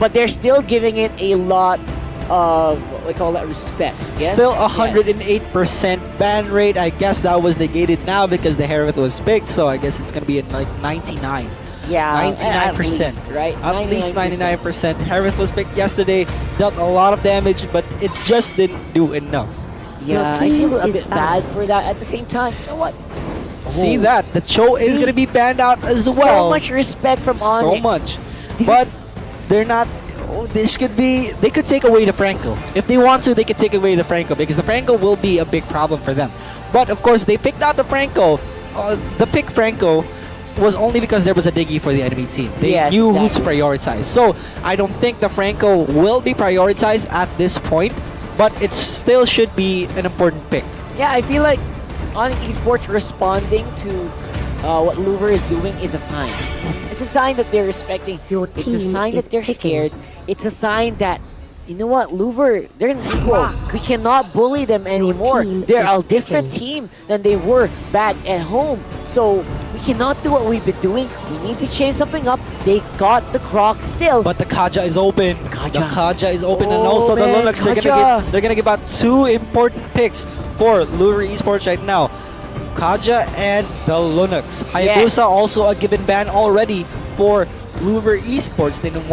but they're still giving it a lot of what we call that respect. Yes? Still 108% ban rate. I guess that was negated now because the Hereth was picked, so I guess it's gonna be at like 99. Yeah, 99%. at least, right? At least 99%. Hereth was picked yesterday, dealt a lot of damage, but it just didn't do enough. Yeah, I feel a bit bad for that. At the same time, you know what? See that? The Cho is going to be banned out as well. So much respect from Onic. So much. This But is- they're not... Oh, this could be... They could take away the Franco. If they want to, they could take away the Franco because the Franco will be a big problem for them. But of course, they picked out the Franco. The pick Franco was only because there was a Diggy for the enemy team. They knew who to prioritize. So I don't think the Franco will be prioritized at this point, but it still should be an important pick. Yeah, I feel like Onic Esports responding to what Louvre is doing is a sign. It's a sign that they're respecting. It's a sign that they're scared. It's a sign that, you know what, Louvre, they're an equal. We cannot bully them anymore. They're a different team than they were back at home. So we cannot do what we've been doing. We need to change something up. They got the Croc still. But the Kaja is open. Kaja. The Kaja is open, and Oh, also the man, Linux. Kaja. They're gonna give out two important picks for Louvre Esports right now. Kaja and the Linux. Hayabusa also a given ban already for Louvre Esports. They don't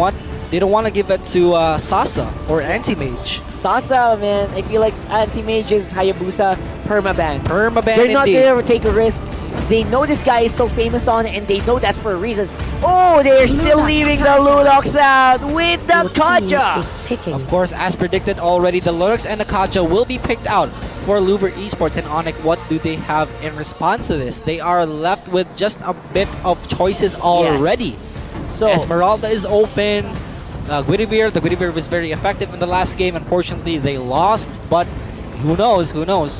want to give it to Sasa or Anti-Mage. Sasa, man, I feel like Anti-Mage is Hayabusa permaban. Permaban They're not indeed. gonna ever take a risk. They know this guy is so famous on it, and they know that's for a reason. Oh, they're still leaving the Lunox out with the Kaja. Of course, as predicted already, the Linux and the Kaja will be picked out for Louvre Esports. And Onic, what do they have in response to this? They are left with just a bit of choices already. So Esmeralda is open. The Guinevere was very effective in the last game. Unfortunately, they lost, but who knows? Who knows?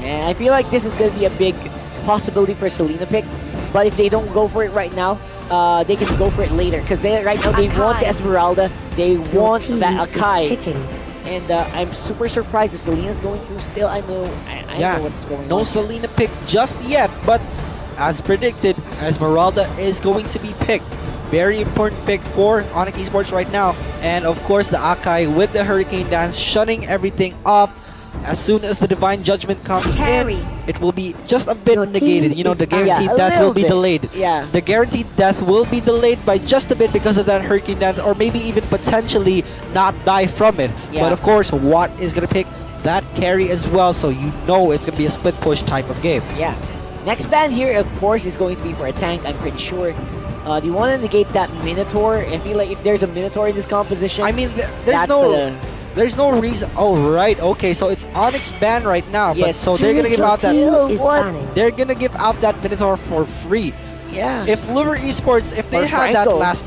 man, I feel like this is gonna be a big possibility for Selena pick. But if they don't go for it right now, they can go for it later. Because right now they want the Esmeralda, they want that Akai. And I'm super surprised that Selena's going through still. I know what's going on. No Selena pick just yet, but as predicted, Esmeralda is going to be picked. Very important pick for Onic Esports right now. And of course, the Akai with the Hurricane Dance shutting everything up. As soon as the Divine Judgment comes in, it will be just a bit negated. You know, the guaranteed death will be delayed. Yeah. The guaranteed death will be delayed by just a bit because of that Hurricane Dance, or maybe even potentially not die from it. Yeah. But of course, Watt is going to pick that carry as well, so you know it's going to be a split push type of game. Yeah. Next ban here, of course, is going to be for a tank, I'm pretty sure. Do you want to negate that Minotaur? I feel like if there's a Minotaur in this composition, I mean, there's no reason. Oh, right. Okay, so it's Onyx ban right now. Yes, but so they're gonna give out that. What? They're gonna give out that Minotaur for free. Yeah. If Louvre Esports, if they Or had that Franco. last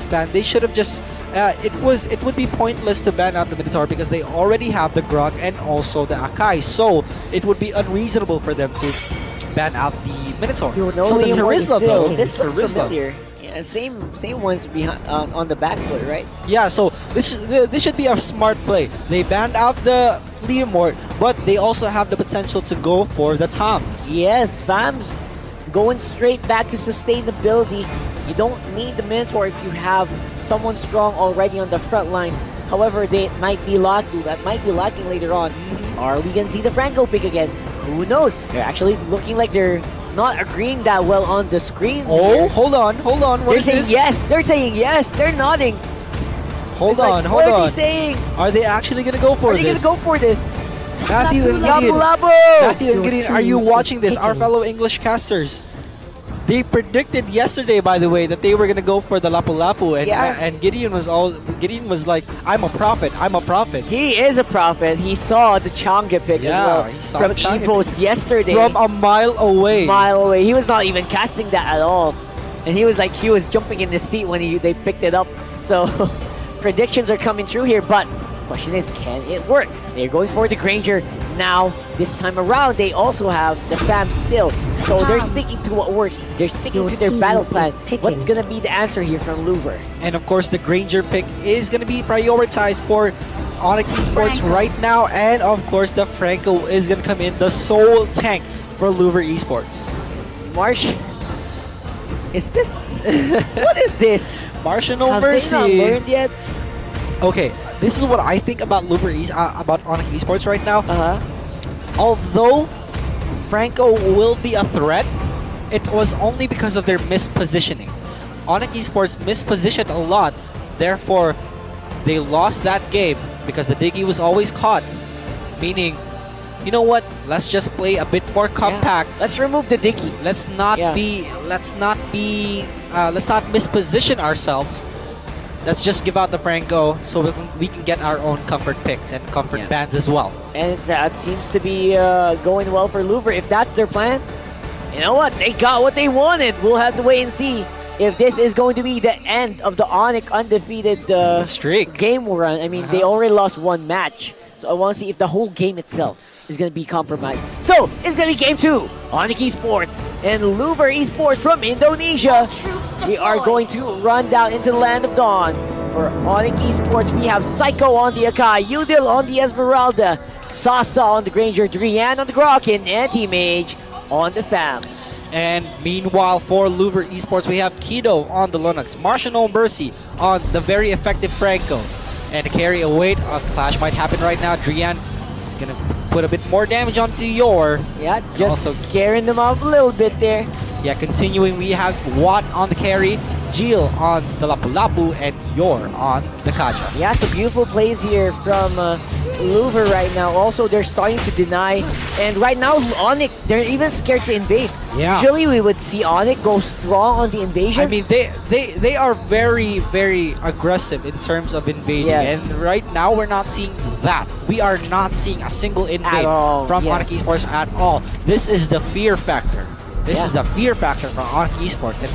ban, they should have just. It would be pointless to ban out the Minotaur because they already have the Grog and also the Akai. So it would be unreasonable for them to ban out the Minotaur. So the Terizla though, This looks Terizla. familiar. Yeah, same ones behind on the back foot, right? Yeah, so this should be a smart play. They banned out the Leomort, but they also have the potential to go for the Toms. Yes, fams. Going straight back to sustainability. You don't need the Minotaur if you have someone strong already on the front lines. However, that might be lacking later on. Are we gonna see the Franco pick again? Who knows? They're actually looking like they're not agreeing that well on the screen. Oh, here. hold on. What They're is saying this? yes. They're saying yes. They're nodding. Hold on. What are they saying? Are they actually gonna go for Are they this? gonna go for this? Matthew and Labu Gideon. Labu! Matthew and Gideon, are you watching this? Our fellow English casters. They predicted yesterday, by the way, that they were gonna go for the Lapu Lapu, and Gideon was like, "I'm a prophet. He is a prophet. He saw the Chang'e pick as well he saw from the Chang'e Evos yesterday. From a mile away. He was not even casting that at all, and he was jumping in the seat when they picked it up. So predictions are coming true here, but question is, can it work? They're going for the Granger now. This time around, they also have the fam still. So they're sticking to what works. They're sticking to their battle plan. What's going to be the answer here from Louvre? And of course, the Granger pick is going to be prioritized for Onic Esports right now. And of course, the Franco is going to come in, the sole tank for Louvre Esports. Marsh, is this... what is this? Martial No Have they Mercy. not learned yet? Okay, this is what I think about about Onic Esports right now. Although Franco will be a threat, it was only because of their mispositioning. Onic Esports mispositioned a lot, therefore they lost that game because the Diggy was always caught. Meaning, you know what? Let's just play a bit more compact. Yeah. Let's remove the Diggy. Let's not misposition ourselves. Let's just give out the Franco so we can get our own comfort picks and comfort bands as well. And it seems to be going well for Louvre. If that's their plan, you know what? They got what they wanted. We'll have to wait and see if this is going to be the end of the Onic undefeated streak. Game run. I mean, they already lost one match. So I want to see if the whole game itself is going to be compromised. So, it's going to be Game 2. Onic Esports and Louvre Esports from Indonesia. We are going to run down into the Land of Dawn. For Onic Esports, we have Psycho on the Akai, Udil on the Esmeralda, Sasa on the Granger, Drian on the Grokin, Anti-Mage on the Fams. And meanwhile, for Louvre Esports, we have Kido on the Linux, Martial No Mercy on the very effective Franco. And to carry a weight, a clash might happen right now. Drian is going to put a bit more damage onto Yor. Yeah, just also scaring them off a little bit there. Yeah, continuing, we have Watt on the carry, Jill on the Lapu Lapu, and Yor on the Kaja. Yeah, some beautiful plays here from Louvre right now. Also, they're starting to deny. And right now, Onic, they're even scared to invade. Yeah. Usually, we would see Onic go strong on the invasion. I mean, they are very, very aggressive in terms of invading. Yes. And right now, we're not seeing that. We are not seeing a single invade from Onic Esports at all. This is the fear factor. This is the fear factor from Onic Esports. And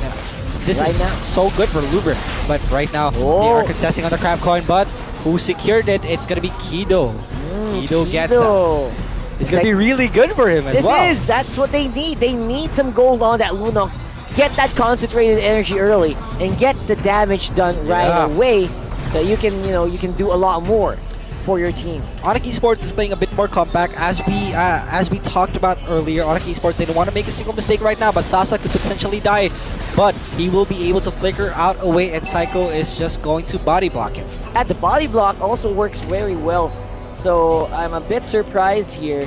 this is so good for Louvre. But right now, they are contesting on the crab coin. But who secured it? It's going to be Kido. Kido gets that. It's going to be really good for him as well. That's what they need. They need some gold on that Lunox. Get that concentrated energy early and get the damage done right away, so you can do a lot more for your team. Onic Esports is playing a bit more compact, as we talked about earlier. Onic Esports, they don't want to make a single mistake right now, but Sasa could potentially die, but he will be able to flicker out away, and Psycho is just going to body block him. At the body block also works very well, so I'm a bit surprised here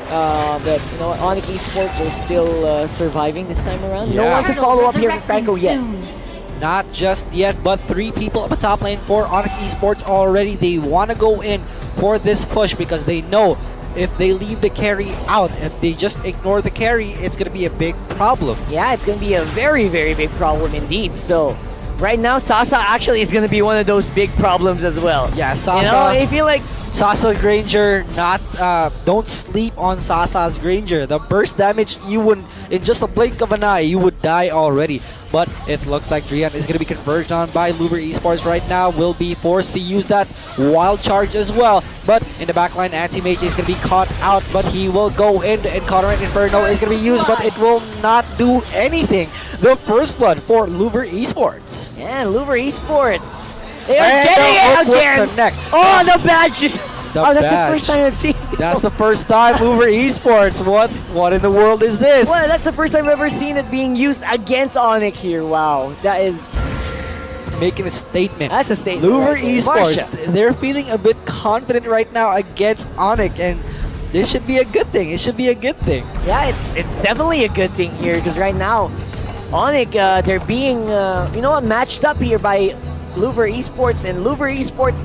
that Onic Esports are still surviving this time around. No one to follow up here for Franco yet. Not just yet, but 3 people up the top lane for Onic Esports already. They want to go in for this push because they know if they leave the carry out, if they just ignore the carry, it's going to be a big problem. Yeah, it's going to be a very, very big problem indeed. So right now, Sasa actually is going to be one of those big problems as well. Yeah, Sasa. You know, I feel like Sasa Granger, don't sleep on Sasa's Granger. The burst damage, you would, in just a blink of an eye, you would die already. But it looks like Drian is going to be converged on by Louvre Esports right now. Will be forced to use that wild charge as well. But in the backline, Anti-Mage is going to be caught out, but he will go in, and Counter Inferno is going to be used, but it will not do anything. The first blood for Louvre Esports. Yeah, Louvre Esports. They are getting it again. Oh, the badges. That's the first time I've seen it. That's the first time Louvre Esports. What in the world is this? Well, that's the first time I've ever seen it being used against Onic here. Wow, that is making a statement. That's a statement. Louvre right Esports, they're feeling a bit confident right now against Onic, and this should be a good thing. It should be a good thing. Yeah, it's definitely a good thing here because right now, Onic, they're being matched up here by Louvre Esports, and Louvre Esports,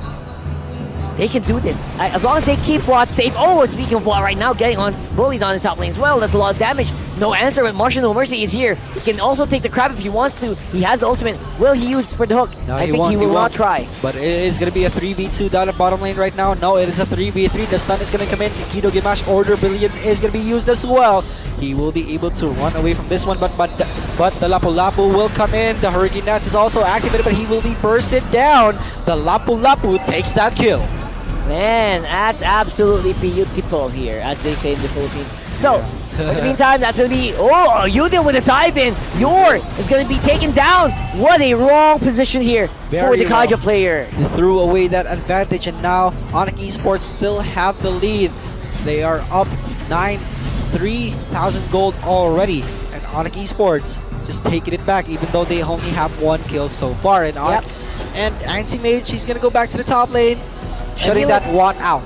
they can do this as long as they keep Watt safe. Oh, speaking of Watt, right now getting bullied on the top lane as well. That's a lot of damage. No answer, but Martial No Mercy is here. He can also take the crab if he wants to. He has the ultimate. Will he use for the hook? No, I think he will not try. But it is going to be a 3v2 down the bottom lane right now. No, it is a 3v3. The stun is going to come in. Kido Gimash Order Billions is going to be used as well. He will be able to run away from this one, but the Lapu Lapu will come in. The Hurricane Dance is also activated, but he will be bursted down. The Lapu Lapu takes that kill. Man, that's absolutely beautiful here, as they say in the Philippines. So, in the meantime, that's going to be... Oh, Yudin with a dive in. Yor is going to be taken down. What a wrong position here for the Kaja player. He threw away that advantage, and now Onic Esports still have the lead. They are up 3,000 gold already. And Onic Esports, just taking it back, even though they only have 1 kill so far. And Yep. and Anti-Mage, she's gonna go back to the top lane, shutting feel that like- Watt out.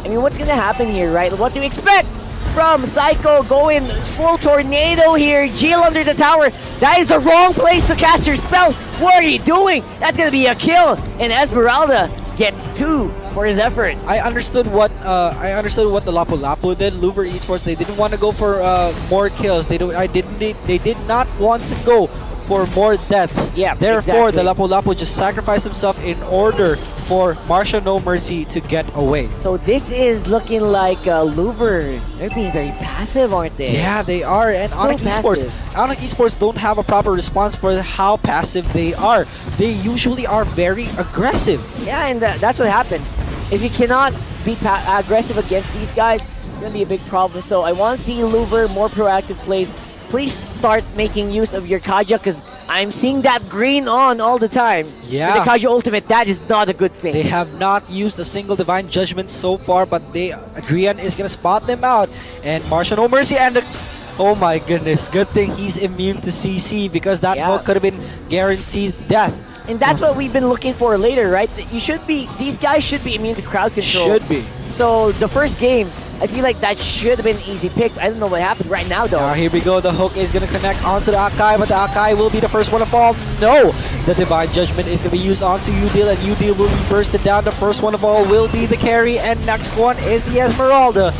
I mean, what's gonna happen here, right? What do you expect from Psycho going full tornado here? Jill under the tower. That is the wrong place to cast your spells. What are you doing? That's gonna be a kill. And Esmeralda gets 2 for his efforts. I understood what the Lapu Lapu did. Louvre Esports, they didn't want to go for more kills. They did not want to go for more deaths. Yeah, Therefore, exactly. the Lapu Lapu just sacrificed himself in order for Marsha No Mercy to get away. So this is looking like Louvre. They're being very passive, aren't they? Yeah, they are. And So Onic Esports, passive. Onic Esports don't have a proper response for how passive they are. They usually are very aggressive. Yeah, and that's what happens. If you cannot be aggressive against these guys, it's going to be a big problem. So I want to see Louvre more proactive plays. Please start making use of your Kaja because I'm seeing that green on all the time. Yeah. With the Kaja ultimate, that is not a good thing. They have not used a single Divine Judgment so far, but Adrian is gonna spot them out. And Marsha No Mercy and oh my goodness, good thing he's immune to CC because that Yeah. hook could have been guaranteed death. And that's what we've been looking for later, right? These guys should be immune to crowd control. Should be. So the first game, I feel like that should have been an easy pick. I don't know what happened right now though. Now here we go, the hook is gonna connect onto the Akai, but the Akai will be the first one to fall. No! The Divine Judgment is gonna be used onto Udil, and Udil will be bursted down. The first one of all will be the carry, and next one is the Esmeralda.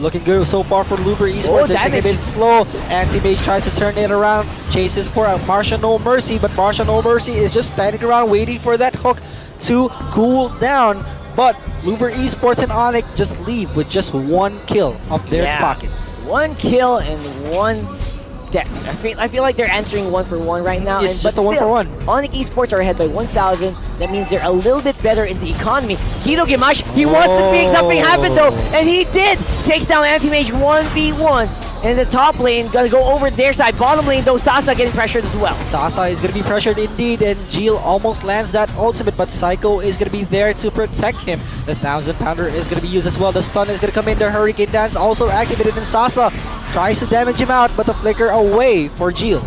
Looking good so far for Louvre Esports. They're taking damage. it slow. Anti-Mage tries to turn it around, chases for Marsha No Mercy, but Marsha No Mercy is just standing around waiting for that hook to cool down. But Louvre Esports and Onic just leave with just 1 kill of their Yeah. pockets. 1 kill and 1 death. I feel like they're answering 1 for 1 right now. It's just a but 1 for still, 1. Onic Esports are ahead by 1,000. That means they're a little bit better in the economy. Kido Gimash, he wants to make something happen though, and he did. Takes down Anti-Mage 1v1. And in the top lane, gonna go over their side. Bottom lane though, Sasa getting pressured as well. Sasa is going to be pressured indeed, and Jill almost lands that ultimate, but Psycho is going to be there to protect him. The 1,000-pounder is going to be used as well. The stun is going to come in. The Hurricane Dance also activated, and Sasa tries to damage him out, but the flicker away for Jill.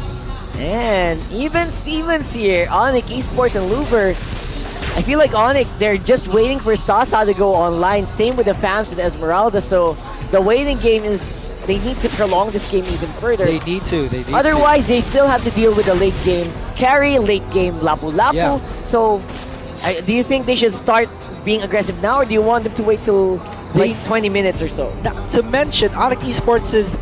And even Stevens here, Onic Esports and Louvre. I feel like Onic, they're just waiting for Sasa to go online. Same with the fams with Esmeralda. So the waiting game is, they need to prolong this game even further. They need to. Otherwise, they still have to deal with the late game carry, late game Lapu Lapu. Yeah. So do you think they should start being aggressive now, or do you want them to wait till like 20 minutes or so? Now, to mention, Onic Esports'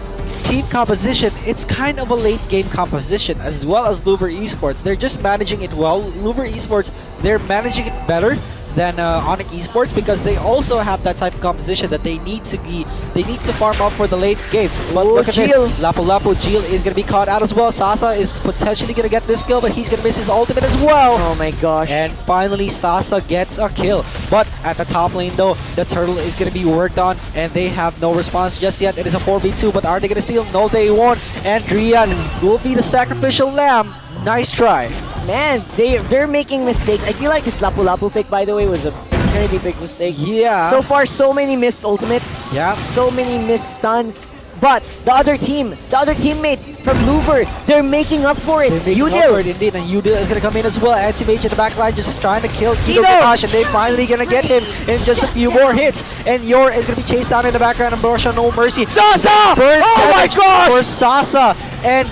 team composition, it's kind of a late game composition, as well as Louvre Esports. They're just managing it well. Louvre Esports, they're managing it better than Onic Esports because they also have that type of composition that they need to farm up for the late game. But Ooh, look at this, Jill. Lapu Lapu Jill is gonna be caught out as well. Sasa is potentially gonna get this kill, but he's gonna miss his ultimate as well. Oh my gosh. And finally, Sasa gets a kill. But at the top lane, though, the turtle is going to be worked on, and they have no response just yet. It is a 4v2, but are they going to steal? No, they won't. And Drian will be the sacrificial lamb. Nice try. Man, they're making mistakes. I feel like this Lapu Lapu pick, by the way, was a very big mistake. Yeah. So far, so many missed ultimates, Yeah. so many missed stuns. But the other teammates from Louvre, they're making up for it. They're making up for it indeed, and Udil is going to come in as well. Anti-Mage in the back line just trying to kill Kido Kido! Gimash, and they're finally going to get him in just a few more hits. And Yor is going to be chased down in the background, and Marsha No Mercy. Sasa! Burst Oh my damage gosh! for Sasa. And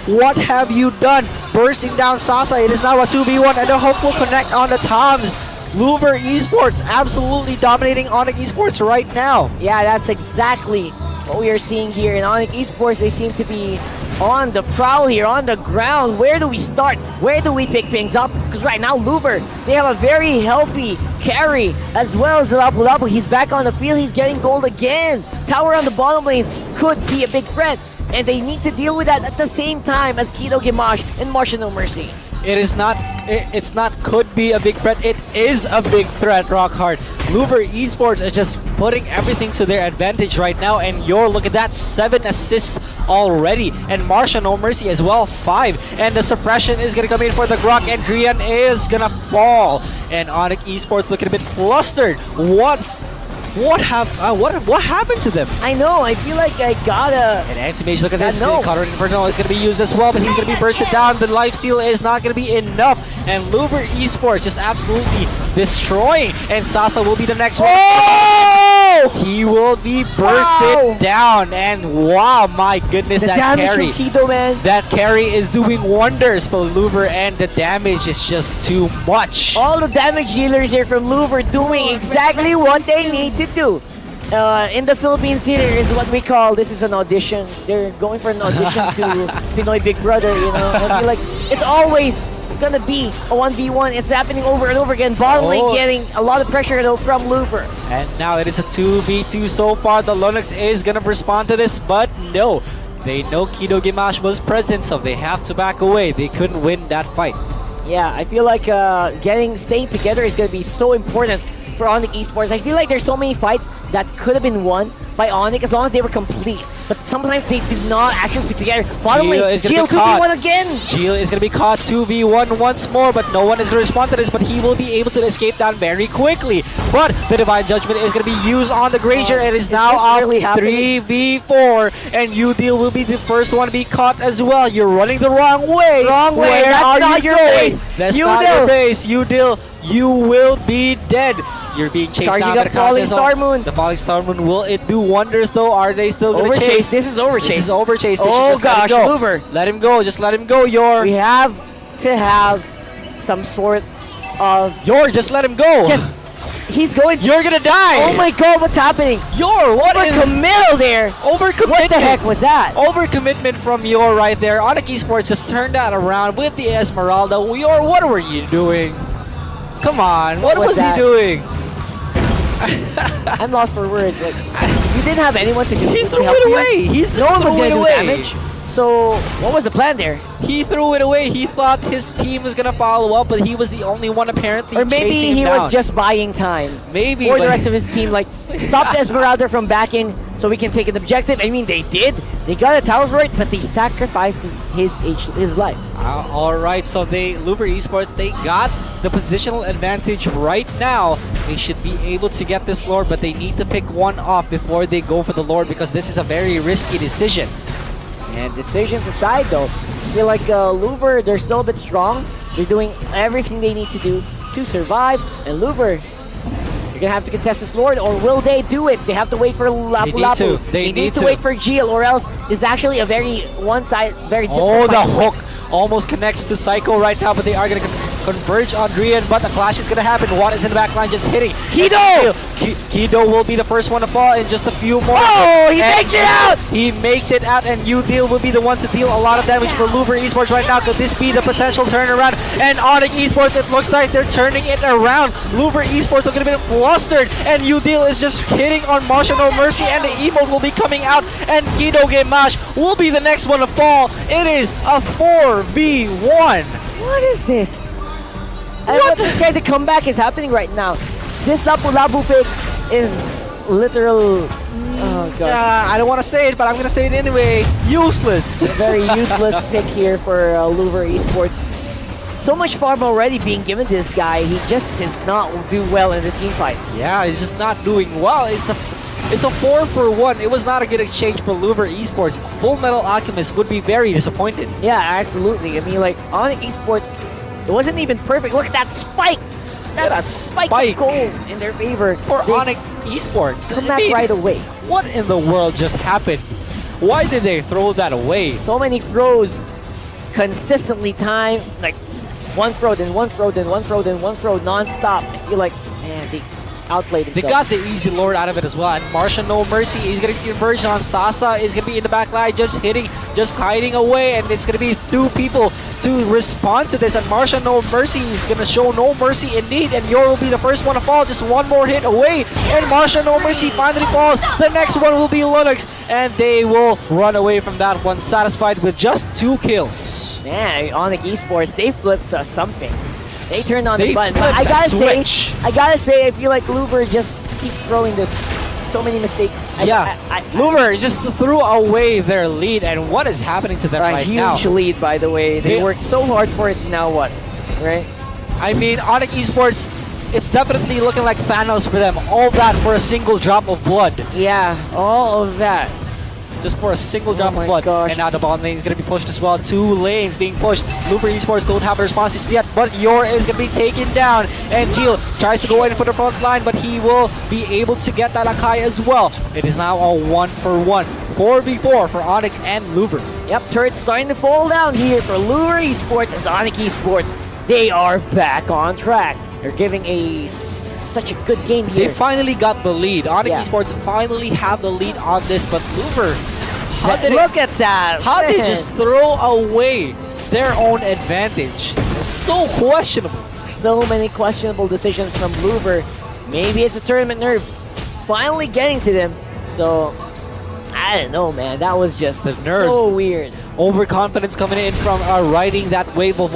what have you done? Bursting down Sasa. It is now a 2v1, and the hook will connect on the Toms. Louvre Esports absolutely dominating Onic Esports right now. Yeah, that's exactly what we are seeing here in Onic Esports. They seem to be on the prowl here, on the ground. Where do we start? Where do we pick things up? Because right now, Louvre, they have a very healthy carry, as well as the Lapu Lapu. He's back on the field. He's getting gold again. Tower on the bottom lane could be a big threat, and they need to deal with that at the same time as Kido Gimash and Marsha No Mercy. It's not could be a big threat. It is a big threat, Rockhard. Louvre Esports is just putting everything to their advantage right now, and look at that, 7 assists already, and Marsha No Mercy as well, 5, and the suppression is gonna come in for the Grok, and Drian is gonna fall, and Onic Esports looking a bit flustered. What happened to them? I know. I feel like I gotta. And Anti-Mage, look at this. No. Color Inferno is going to be used as well, but he's going to be bursted down. The lifesteal is not going to be enough. And Louvre Esports just absolutely destroying. And Sasa will be the next one. Oh! He will be bursted down. And wow, my goodness, The that damage carry. from Kido, man. That carry is doing wonders for Louvre, and the damage is just too much. All the damage dealers here from Louvre doing exactly what they need to do. In the Philippines here is what we call, this is an audition. They're going for an audition to Pinoy Big Brother, you know. I feel like it's always gonna be a 1v1. It's happening over and over again. Bottom lane getting a lot of pressure though from Louvre. And now it is a 2v2 so far. The Lonix is gonna respond to this, but no. They know Kido Gimash was present, so they have to back away. They couldn't win that fight. Yeah, I feel like staying together is going to be so important for Onic Esports. I feel like there's so many fights that could have been won by Onic as long as they were complete. But sometimes they do not actually stick together. Bottom lane, Gil 2v1 again! Gil is going to be caught 2v1 once more, but no one is going to respond to this, but he will be able to escape that very quickly. But the Divine Judgment is going to be used on the Granger. It is now up really 3v4, and Udil will be the first one to be caught as well. You're running the wrong way. Wrong way. Where That's are not you your going? base. That's Udil. not your base. Udil, you will be dead. You're being chased Charging down by up the Falling Countess. Star Moon. The Falling Star Moon, will it do wonders though? Are they still going to chase? This is overchase. This is overchase. They Oh should just let gosh, him go. Louvre. Let him go. Just let him go, Yor. We have to have some sort of... Yor, just let him go. He's going... You're gonna die. Oh my god, what's happening? Yor, what is... Overcommittal there. Overcommitment. What the heck was that? Overcommitment from Yor right there. Onic Esports just turned that around with the Esmeralda. Yor, what were you doing? Come on, what was he doing? I'm lost for words. Like, you didn't have anyone to He to threw help it you. away. No one was going to do damage. So, what was the plan there? He threw it away. He thought his team was gonna follow up, but he was the only one apparently Or maybe chasing him he down. was just buying time. Maybe, for the but- rest of his team. Like, stop the Esmeralda from backing so we can take an objective. I mean, they did. They got a tower for it, but they sacrificed his life. All right, so Louvre Esports, they got the positional advantage right now. They should be able to get this Lord, but they need to pick one off before they go for the Lord because this is a very risky decision. And decisions aside, though, I feel like Louvre, they're still a bit strong. They're doing everything they need to do to survive. And Louvre, you're gonna have to contest this Lord, or will they do it? They have to wait for Lapu Lapu. They need to to wait for Gil, or else it's actually a very very difficult Oh, the fight to win. hook almost connects to Psycho right now, but they are going to converge on Drian, but the clash is going to happen. Watt is in the back line just hitting. Kido! Kido will be the first one to fall in just a few more. Oh, he And makes it out! He makes it out, and Udil will be the one to deal a lot of damage for Louvre Esports right now. Could this be the potential turnaround? And Onic Esports, it looks like they're turning it around. Louvre Esports are going to be flustered, and Udil is just hitting on Martial No Mercy, and the emote will be coming out, and Kido Gemash will be the next one to fall. It is a 4v1. What is this? What kind of comeback is happening right now? This Lapu Lapu pick is literal... Oh god. I don't want to say it, but I'm going to say it anyway. Useless. Very useless pick here for Louvre Esports. So much farm already being given to this guy. He just does not do well in the team fights. Yeah, he's just not doing well. It's a 4-for-1. It was not a good exchange for Louvre Esports. Full Metal Alchemist would be very disappointed. Yeah, absolutely. I mean, like, Onic Esports, it wasn't even perfect. Look at that spike! That spike of gold in their favor. For Onic Esports. Come back right away. What in the world just happened? Why did they throw that away? So many throws consistently time, like one throw, then one throw, then one throw, then one throw, non-stop. I feel like, man, they outplayed themselves. They got the easy Lord out of it as well. And Martial No Mercy is going to converge on Sasa, is going to be in the back line, just hitting, just hiding away. And it's going to be two people to respond to this. And Martial No Mercy is going to show no mercy indeed. And Yor will be the first one to fall, just one more hit away. And Martial No Mercy finally falls. The next one will be Linux. And they will run away from that one, satisfied with just 2 kills. Man, Onic Esports, they flipped something. They turned on the They button. But flipped I the gotta say, I feel like Louvre just keeps throwing this so many mistakes. Louvre just threw away their lead, and what is happening to them a right now? huge lead, by the way. They worked so hard for it. Now what? Right? I mean, Onic Esports, it's definitely looking like Thanos for them. All that for a single drop of blood. Yeah, all of that. Just for a single drop my of blood. gosh. And now the bottom lane is going to be pushed as well. 2 lanes being pushed. Louvre Esports don't have a response just yet, but Yor is going to be taken down. And Gil tries to go in for the front line, but he will be able to get that Akai as well. It is now a 1-for-1. 4v4 for Onic and Louvre. Yep, turret's starting to fall down here for Louvre Esports as Onic Esports. They are back on track. They're giving such a good game here. They finally got the lead. Onic Yeah. Esports finally have the lead on this, but Louvre, Look at that. how did they man. just throw away their own advantage? It's so questionable. So many questionable decisions from Louvre. Maybe it's a tournament nerve finally getting to them. So, I don't know, man. That was just The nerves. so weird. Overconfidence coming in from riding that wave of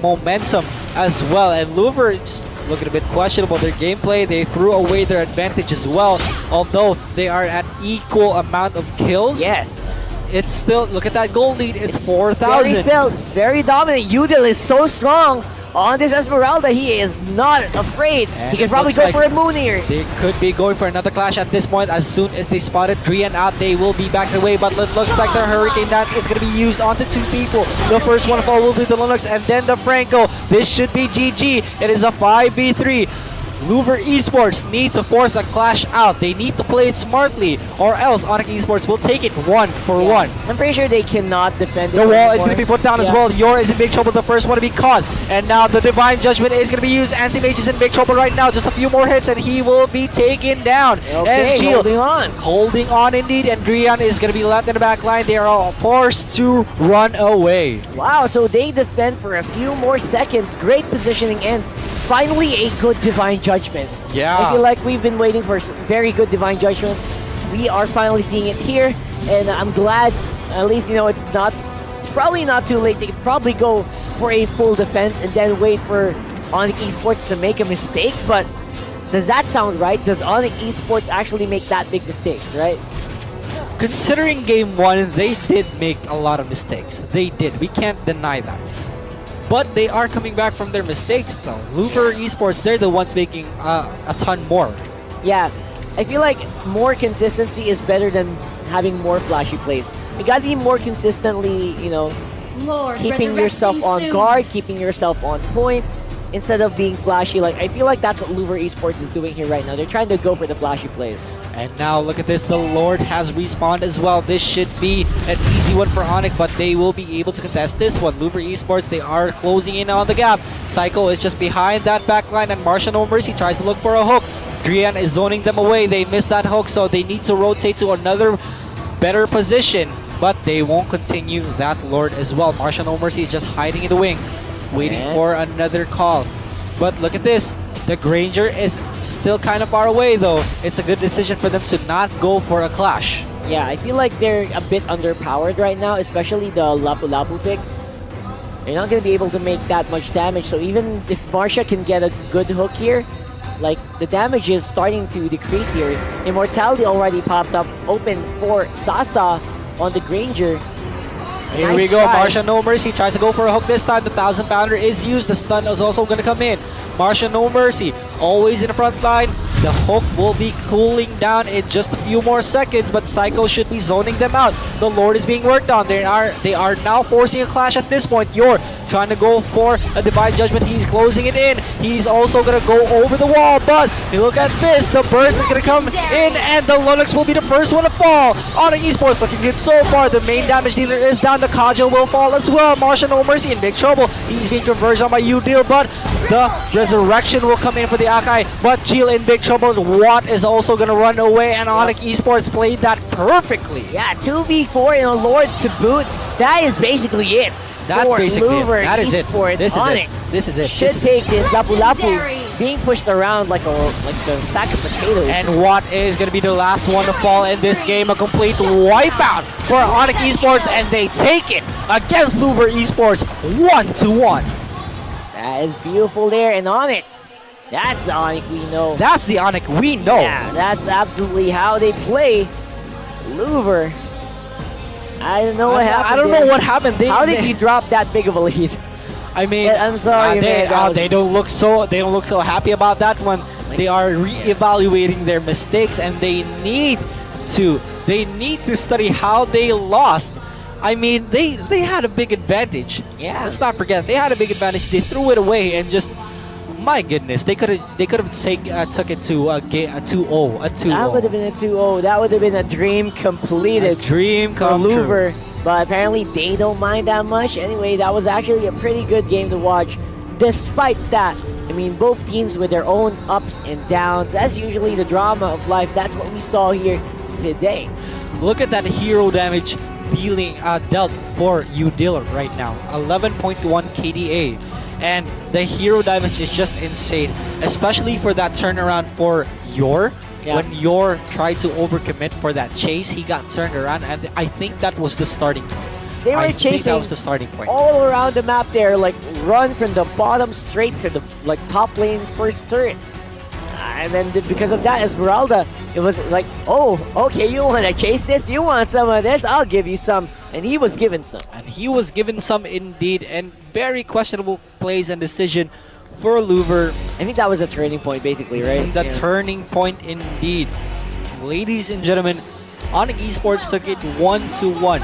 momentum as well. And Louvre just looking a bit questionable. Their gameplay, they threw away their advantage as well. Although they are at equal amount of kills. Yes. It's still, look at that goal lead. It's Very 4,000. felt. It's very dominant. Udil is so strong on this Esmeralda. He is not afraid. And He can it probably looks go like for a moon here. They could be going for another clash at this point. As soon as they spotted Drian out, they will be back away. But it looks like the Hurricane Dance is going to be used onto 2 people. The first one of all will be the Linux and then the Franco. This should be GG. It is a 5v3. Louvre Esports need to force a clash out. They need to play it smartly, or else Onic Esports will take it 1-for-1. I'm pretty sure they cannot defend this The wall anymore. is going to be put down as Yeah. well. Yor is in big trouble, the first one to be caught. And now the Divine Judgment is going to be used. Anti-Mage is in big trouble right now. Just a few more hits and he will be taken down. Okay, and Gio holding on. holding on indeed. And Drian is going to be left in the back line. They are all forced to run away. Wow, so they defend for a few more seconds. Great positioning and finally a good Divine Judgment. Yeah. I feel like we've been waiting for some very good Divine Judgment. We are finally seeing it here, and I'm glad. At least it's not. It's probably not too late. They could probably go for a full defense and then wait for Onic Esports to make a mistake. But does that sound right? Does Onic Esports actually make that big mistakes? Right? Considering game 1, they did make a lot of mistakes. They did. We can't deny that. But they are coming back from their mistakes though. Louvre Esports, they're the ones making a ton more. Yeah, I feel like more consistency is better than having more flashy plays. You gotta be more consistently, Lord, keeping resurrect yourself you on soon. guard, keeping yourself on point, instead of being flashy. Like, I feel like that's what Louvre Esports is doing here right now. They're trying to go for the flashy plays. And now look at this, the Lord has respawned as well. This should be an easy one for Onic, but they will be able to contest this one. Louvre Esports, they are closing in on the gap. Psycho is just behind that backline, and Martian No Mercy tries to look for a hook. Drian is zoning them away. They missed that hook, so they need to rotate to another better position. But they won't continue that Lord as well. Martian No Mercy is just hiding in the wings, waiting Yeah. for another call. But look at this. The Granger is still kind of far away though. It's a good decision for them to not go for a clash. Yeah, I feel like they're a bit underpowered right now, especially the Lapu Lapu pick. They're not going to be able to make that much damage, so even if Marsha can get a good hook here, like, the damage is starting to decrease here. Immortality already popped up open for Sasa on the Granger. Here Nice we go. try. Martian No Mercy tries to go for a hook this time. The 1,000-pounder is used. The stun is also going to come in. Martian No Mercy always in the front line. The hook will be cooling down in just a few more seconds, but Psycho should be zoning them out. The Lord is being worked on. They are now forcing a clash at this point. Yor trying to go for a Divine Judgment. He's closing it in. He's also going to go over the wall, but look at this. The burst is going to come in, and the Linux will be the first one to fall. Onic Esports looking good so far. The main damage dealer is down. The Kajo will fall as well. Martian No Mercy in big trouble. He's being converged on by Udil, but the Resurrection will come in for the Akai, but Jill in big trouble. Watt is also going to run away, and Onic Esports played that perfectly. Yeah, 2v4 and a Lord to boot. That is basically it. That's for basically it. Louvre That is it. Esports. This is Onic it. This is it. should This is take this Lapu Legendary. Lapu being pushed around like the sack of potatoes. And Watt is going to be the last one to fall in this game. A complete wipeout for Onic Esports, and they take it against Louvre Esports 1-1. That is beautiful there, and Onic. That's the Onic we know. That's the Onic we know. Yeah, that's absolutely how they play. Louvre. I don't know what happened. I don't know there. what happened. How did you drop that big of a lead? I mean, Yeah, I'm sorry, man, that was- they don't look so happy about that one. They are re-evaluating their mistakes, and they need to study how they lost. I mean, they had a big advantage. Yeah. Let's not forget, they had a big advantage. They threw it away and just, my goodness, they could have took it to a 2-0, a 2-0. That would have been a 2-0. That would have been a dream completed. A dream for come true. Louvre. But apparently they don't mind that much. Anyway, that was actually a pretty good game to watch. Despite that, I mean, both teams with their own ups and downs. That's usually the drama of life. That's what we saw here today. Look at that hero damage dealt for Udil right now. 11.1 KDA. And the hero damage is just insane. Especially for that turnaround for Yor. Yeah. When Yor tried to overcommit for that chase, he got turned around, and I think that was the starting point. They were I think chasing that was the starting point. all around the map there, like run from the bottom straight to the top lane first turret. And then because of that, Esmeralda, it was like, oh, okay, you want to chase this? You want some of this? I'll give you some. And he was given some. And he was given some indeed, and very questionable plays and decision for Louvre. I think that was a turning point, basically, right? The Yeah. turning point indeed. Ladies and gentlemen, Onic Esports took it 1-1.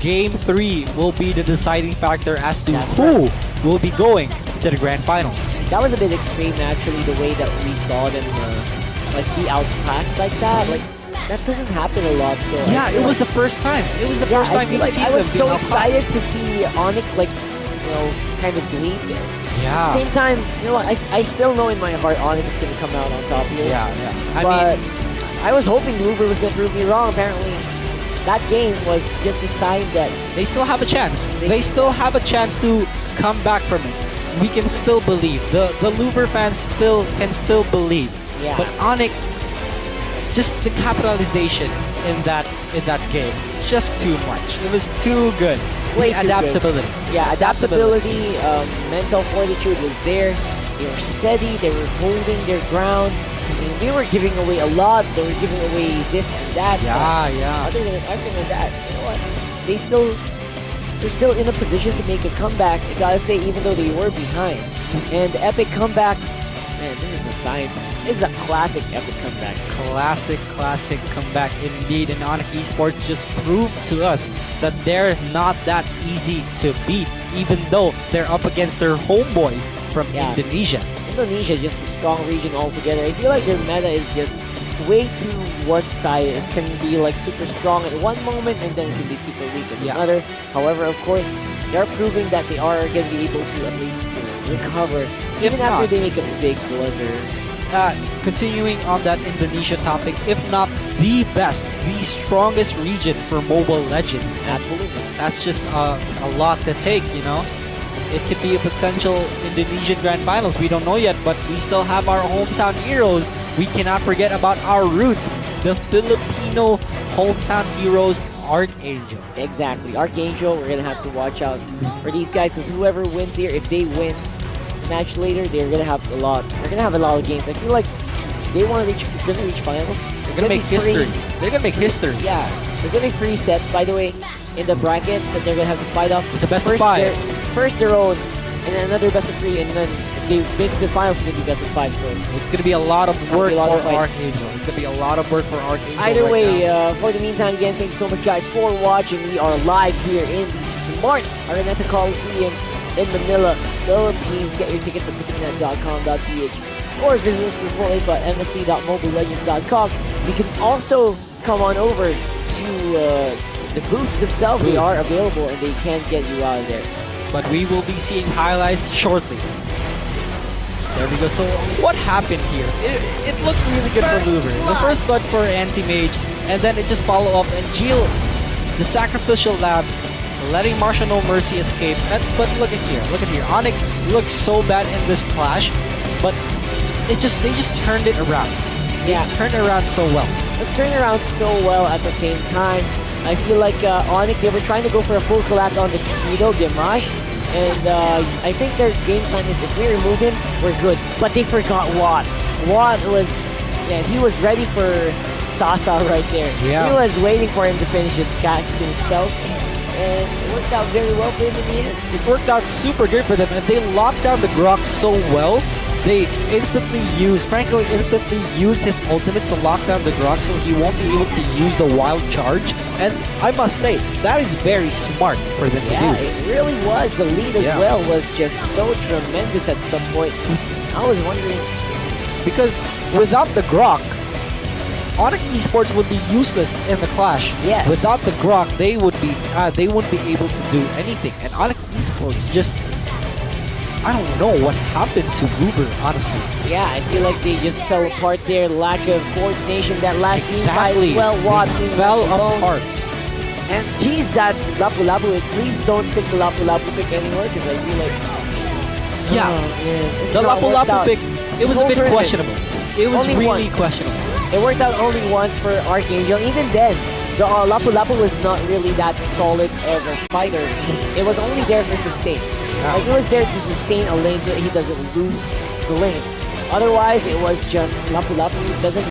Game 3 will be the deciding factor as to That's who will be going to the grand finals. That was a bit extreme, actually, the way that we saw them like be outclassed like that. Like that doesn't happen a lot. So Yeah, it was the first time. It was the first I time feel you've like seen I them was being so outclassed. excited to see Onic kind of bleed there. At Yeah. the same time, you know what? I still know in my heart Onic is going to come out on top here. Yeah. I But mean, I was hoping Louvre was going to prove me wrong. Apparently, that game was just a sign that they still have a chance. They still have a chance to come back from it. We can still believe. The Louvre fans can still believe. Yeah. But Onic, just the capitalization in that game, just too much. It was too good. Way The too good. adaptability. Yeah, adaptability, mental fortitude was there. They were steady. They were holding their ground. I mean, they were giving away a lot. They were giving away this and that. Yeah. Other than that, you know what? They're still in a position to make a comeback. I gotta say, even though they were behind. And epic comebacks, man, this is a sign. This is a classic epic comeback. Classic comeback indeed. And Onic Esports just proved to us that they're not that easy to beat, even though they're up against their homeboys from Yeah. Indonesia. Indonesia, just a strong region altogether. I feel like their meta is just way too one-sided. It can be like super strong at one moment and then it can be super weak at Yeah. another. However, of course, they are proving that they are going to be able to at least recover even after not- they make a big blunder. Continuing on that Indonesia topic, if not the best, the strongest region for Mobile Legends. Absolutely. That's just a lot to take, you know? It could be a potential Indonesian Grand Finals. We don't know yet, but we still have our hometown heroes. We cannot forget about our roots, the Filipino hometown heroes, Archangel. Exactly. Archangel, we're going to have to watch out for these guys because whoever wins here, if they win the match later, they're going to have a lot. They're going to have a lot of games. I feel like they want to reach finals. They're gonna make history. They're gonna make history. Yeah, they're gonna be 3 sets, by the way, in the bracket that they're gonna have to fight off. It's a best of First 5. First their own, and then another best of 3, and then if they make the finals, it's gonna be best of 5. So It's gonna be a lot of work be a lot for of fights. Archangel. It's gonna be a lot of work for Archangel. either right way, now. for the meantime, again, thanks so much, guys, for watching. We are live here in the Smart Araneta Coliseum in Manila, Philippines. Get your tickets at ticketnet.com.ph or visit us for full info at msc.mobilelegends.com. You can also come on over to the booth themselves. They are available and they can get you out of there. But we will be seeing highlights shortly. There we go. So what happened here? It looked really good for Louvre. The first blood for Anti-Mage, and then it just followed up, and Jill, the sacrificial lab, letting Marshall No Mercy escape. But look at here. Onic looks so bad in this clash, but they just turned it around. Yeah. They turned it around so well. Let's turn around so well at the same time. I feel like Onic, they were trying to go for a full collapse on the Kido Gamash. And I think their game plan is if we remove him, we're good. But they forgot Watt. Watt was, he was ready for Sasa right there. Yeah. He was waiting for him to finish his casting spells. and it worked out very well for him in the end. It worked out super good for them, and they locked down the Grok so well. Franco instantly used his ultimate to lock down the Grok so he won't be able to use the wild charge. And I must say, that is very smart for them to Yeah, do. it really was. The lead as well was just so tremendous at some point. I was wondering, Because without the Grok, Onic Esports would be useless in the clash. Yes. Without the Grok, they wouldn't be able to do anything. And Onic Esports just, I don't know what happened to Louvre, honestly. yeah, I feel like they just fell apart there. Lack of coordination. That last Exactly. team fight, well, what They fell apart. And geez, that Lapu Lapu, please don't pick the Lapu Lapu pick anymore because I feel like, Yeah. oh, man, it's The not Lapu worked Lapu out. pick, it was a bit Whole tournament. questionable. It was Only really one. questionable. It worked out only once for Archangel. Even then, the Lapu Lapu was not really that solid of a fighter. It was only there for sustain. Like, it was there to sustain a lane so that he doesn't lose the lane. Otherwise, it was just Lapu Lapu doesn't